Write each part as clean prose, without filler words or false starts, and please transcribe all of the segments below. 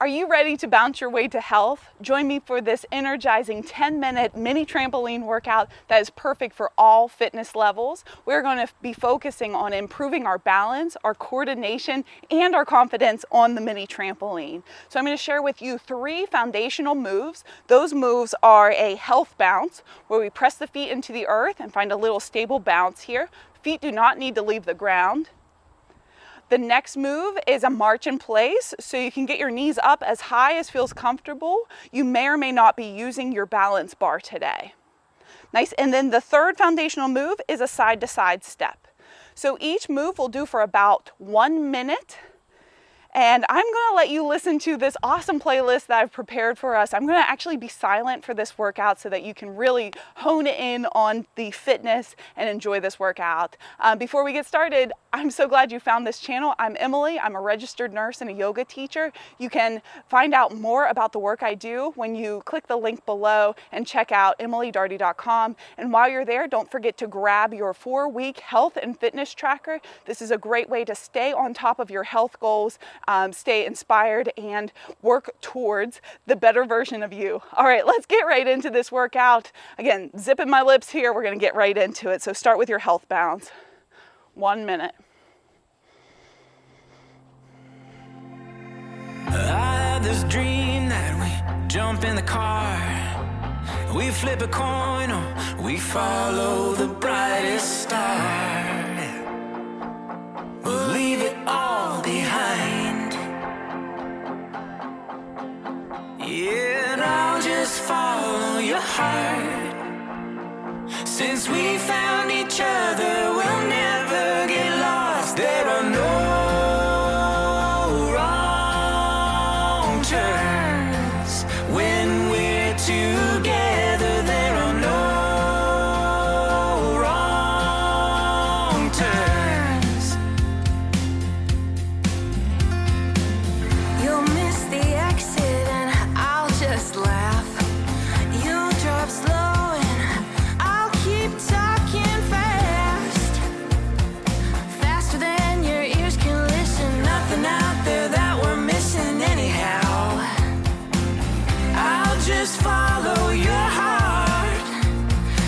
Are you ready to bounce your way to health? Join me for this energizing 10-minute mini trampoline workout that is perfect for all fitness levels. We're going to be focusing on improving our balance, our coordination, and our confidence on the mini trampoline. So I'm going to share with you 3 foundational moves. Those moves are a health bounce, where we press the feet into the earth and find a little stable bounce here. Feet do not need to leave the ground. The next move is a march in place, so you can get your knees up as high as feels comfortable. You may or may not be using your balance bar today. Nice, and then the third foundational move is a side-to-side step. So each move will do for about 1 minute. And I'm going to let you listen to this awesome playlist that I've prepared for us. I'm going to actually be silent for this workout so that you can really hone in on the fitness and enjoy this workout. Before we get started, I'm so glad you found this channel. I'm Emily. I'm a registered nurse and a yoga teacher. You can find out more about the work I do when you click the link below and check out emilydaugherty.com. And while you're there, don't forget to grab your 4-week health and fitness tracker. This is a great way to stay on top of your health goals, stay inspired, and work towards the better version of you. All right, let's get right into this workout. Again, zipping my lips here, we're gonna get right into it. So start with your health bounce. 1 minute. I had this dream that we jump in the car, we flip a coin, or we follow the brightest star. We'll leave it all behind. Yeah, and I'll just follow your heart. Since we found each other, we'll never get lost. There are no wrong turns when we're together. There are no wrong turns. You'll miss the exit and I'll just laugh. You'll drive slow and I'll keep talking fast. Faster than your ears can listen. Nothing out there that we're missing anyhow. I'll just follow your heart.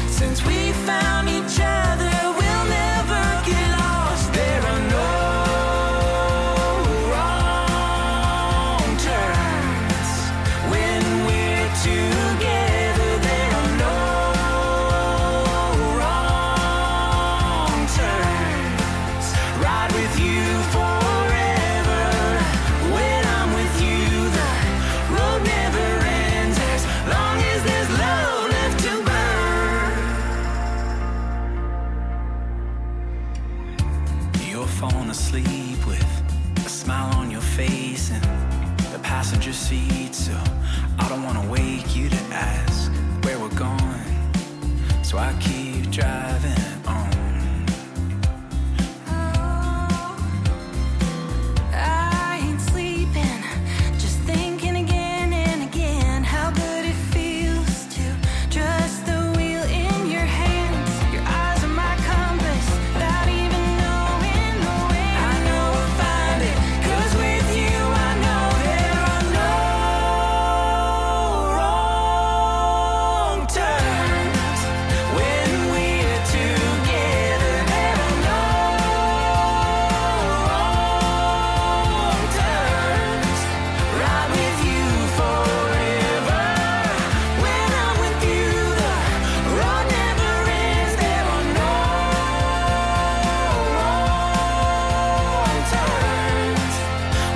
Since we found each other, we'll never get lost. There are no wrong turns when we're together. There are no wrong turns. Ride with you forever. When I'm with you, the road never ends. As long as there's love left to burn. You're falling asleep with a smile on your face in the passenger seat, so I don't want to wake you to ask where we're going, so I keep driving on. I ain't sleeping, just thinking again and again how good it feels to trust the wheel in your hands. Your eyes are my compass, without even knowing the way. I know we'll find it, 'cause with you I know there are no wrong turns when we're together. There are no wrong turns. Ride with you forever. When I'm with you, the road never ends. There are no wrong turns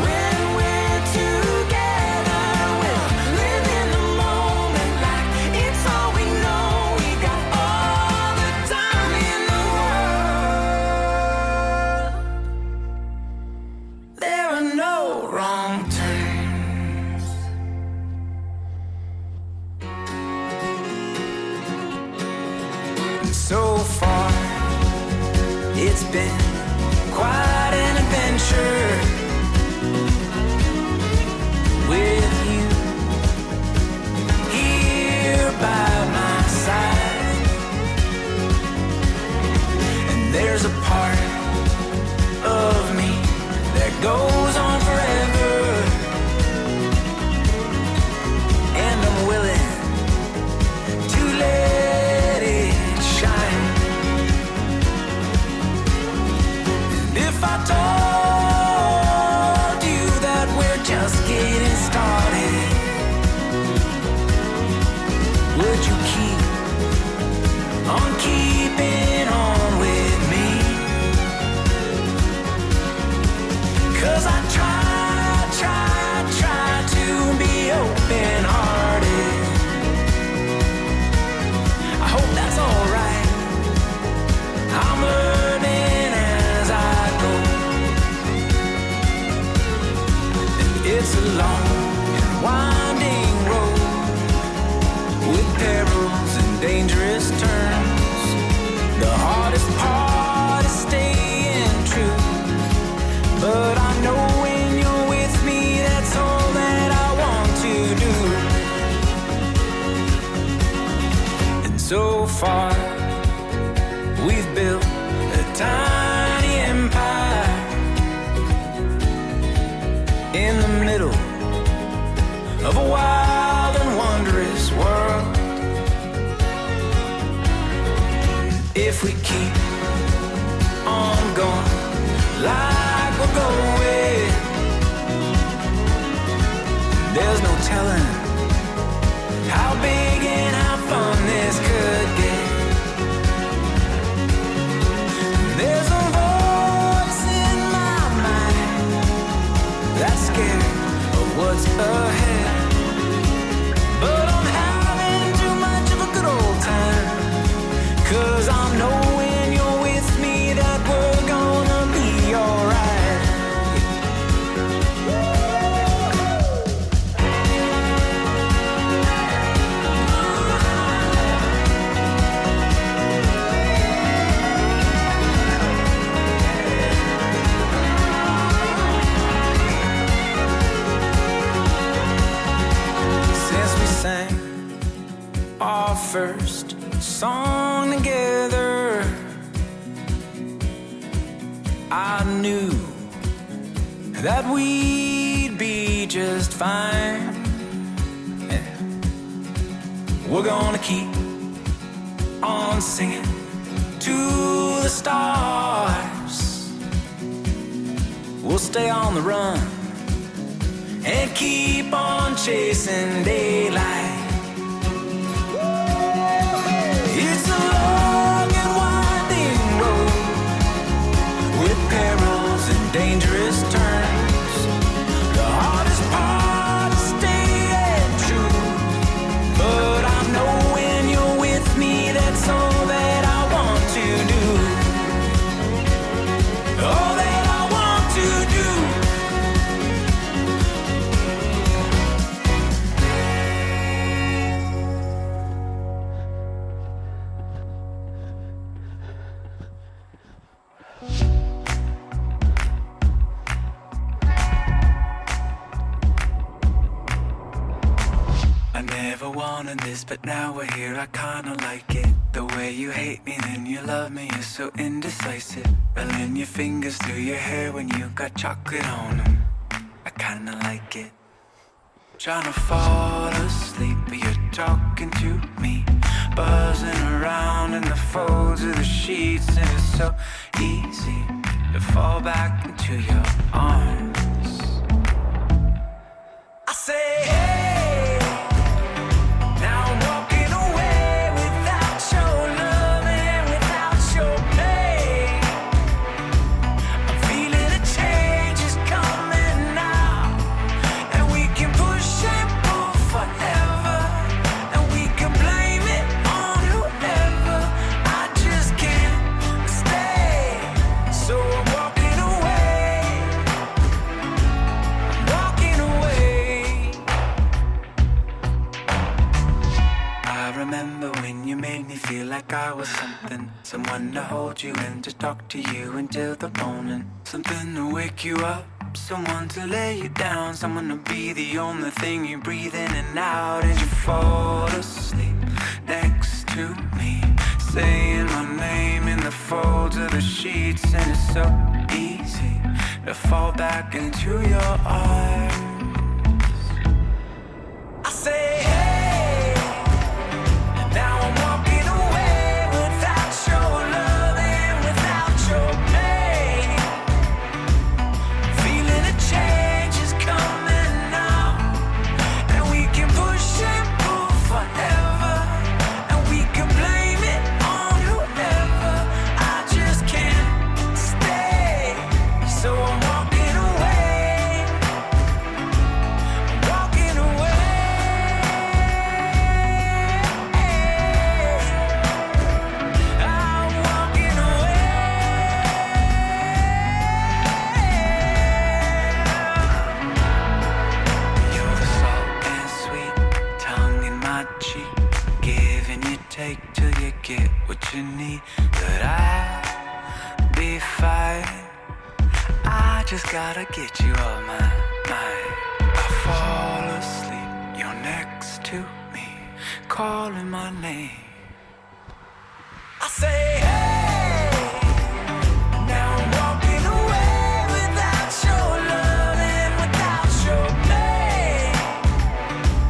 when we're together. We'll live in the moment like it's all we know. We got all the time in the world. There are no wrong turns. So far, it's been quite an adventure with you here by my side. And there's a part of me that goes on forever. It's a long and winding road with perils and dangerous turns. The hardest part is staying true, but I know when you're with me, that's all that I want to do. And so far, we've built a tiny empire in the middle of a wild and wondrous world. If we keep on going like we're going, there's no telling how big and how fun this could get. There's a voice in my mind that's scared of what's ahead, but I'm having too much of a good old time, 'cause I know when you're with me that we're gonna be alright. Since we sang our first song together, I knew that we'd be just fine. Yeah. We're gonna keep on singing to the stars. We'll stay on the run and keep on chasing daylight. It's a long and winding road with perils and dangerous turns. The hardest part is staying true, but I know when you're with me, that's all that I want to do. All that I want to do. I never wanted this, but now we're here, I kinda like it. The way you hate me, then you love me, you're so indecisive. Running your fingers through your hair when you got chocolate on them. I kinda like it. Trying to fall asleep, but you're talking to me. Buzzing around in the folds of the sheets, and it's so easy to fall back into your arms. I say, hey, now I'm walking away without your love and without your pain. I'm feeling a change is coming now, and we can push and pull forever, and we can blame it on whoever. I just can't stay, so I'm walking away. I'm walking away. I remember when you made me feel like I was something, someone to hold you and to talk to you until the morning, something to wake you up, someone to lay you down, someone to be the only thing you breathe in and out, and you fall asleep next to me, saying my name in the folds of the sheets, and it's so easy to fall back into your arms. I say, hey, now I'm walking away without your love and without your pain. Feeling a change is coming now, and we can push and pull forever, and we can blame it on whoever. I just can't stay, so I'm walking away. just gotta get you off my mind. I fall asleep, you're next to me, calling my name. I say, hey, now I'm walking away without your love and without your pain.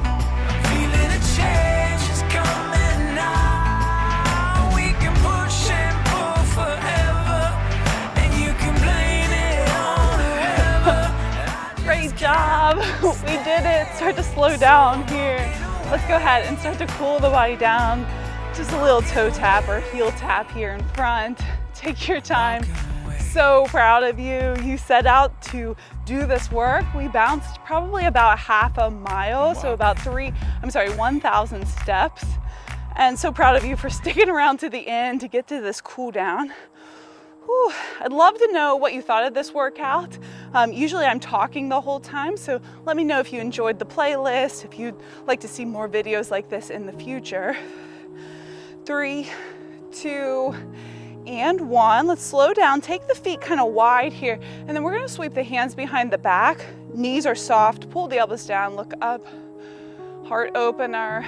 I'm feeling a change is coming now. We can push and pull forever, and you can blame it on whoever. Great job. We did it. Start to slow down here. Let's go ahead and start to cool the body down. Just a little toe tap or heel tap here in front. Take your time. So proud of you. You set out to do this work. We bounced probably about half a mile, so about 1,000 steps. And so proud of you for sticking around to the end to get to this cool down. Whew. I'd love to know what you thought of this workout. Usually I'm talking the whole time, so let me know if you enjoyed the playlist, if you'd like to see more videos like this in the future. 3, 2, and 1. Let's slow down. Take the feet kind of wide here, and then we're going to sweep the hands behind the back. Knees are soft. Pull the elbows down. Look up. Heart opener.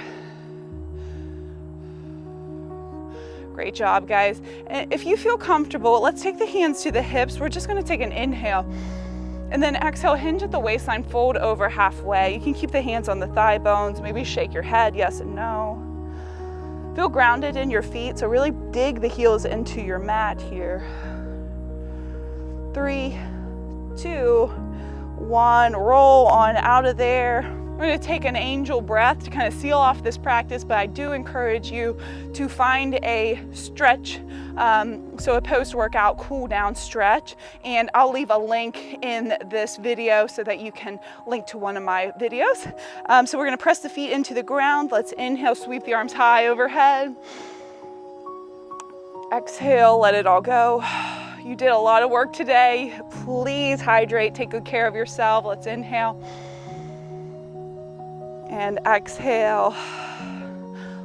Great job, guys. And if you feel comfortable, let's take the hands to the hips. We're just going to take an inhale, and then exhale. Hinge at the waistline. Fold over halfway. You can keep the hands on the thigh bones. Maybe shake your head yes and no. Feel grounded in your feet, so really dig the heels into your mat here. 3, 2, 1, roll on out of there. We're gonna take an angel breath to kind of seal off this practice, but I do encourage you to find a stretch, so a post-workout cool down stretch, and I'll leave a link in this video so that you can link to one of my videos. So we're gonna press the feet into the ground. Let's inhale, sweep the arms high overhead. Exhale, let it all go. You did a lot of work today. Please hydrate, take good care of yourself. Let's inhale. And exhale.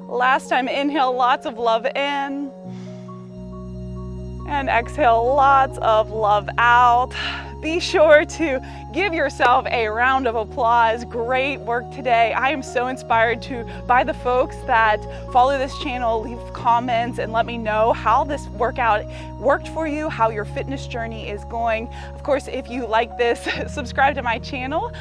Last time, inhale lots of love in. And exhale lots of love out. Be sure to give yourself a round of applause. Great work today. I am so inspired by the folks that follow this channel. Leave comments and let me know how this workout worked for you, how your fitness journey is going. Of course, if you like this, subscribe to my channel.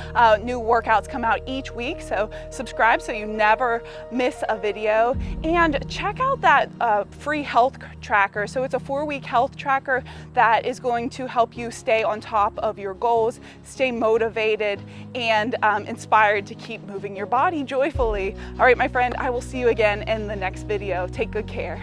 New workouts come out each week, so subscribe so you never miss a video. And check out that free health tracker. So it's a 4-week health tracker that is going to help you stay on top of your goals, stay motivated, and inspired to keep moving your body joyfully. All right, my friend, I will see you again in the next video. Take good care.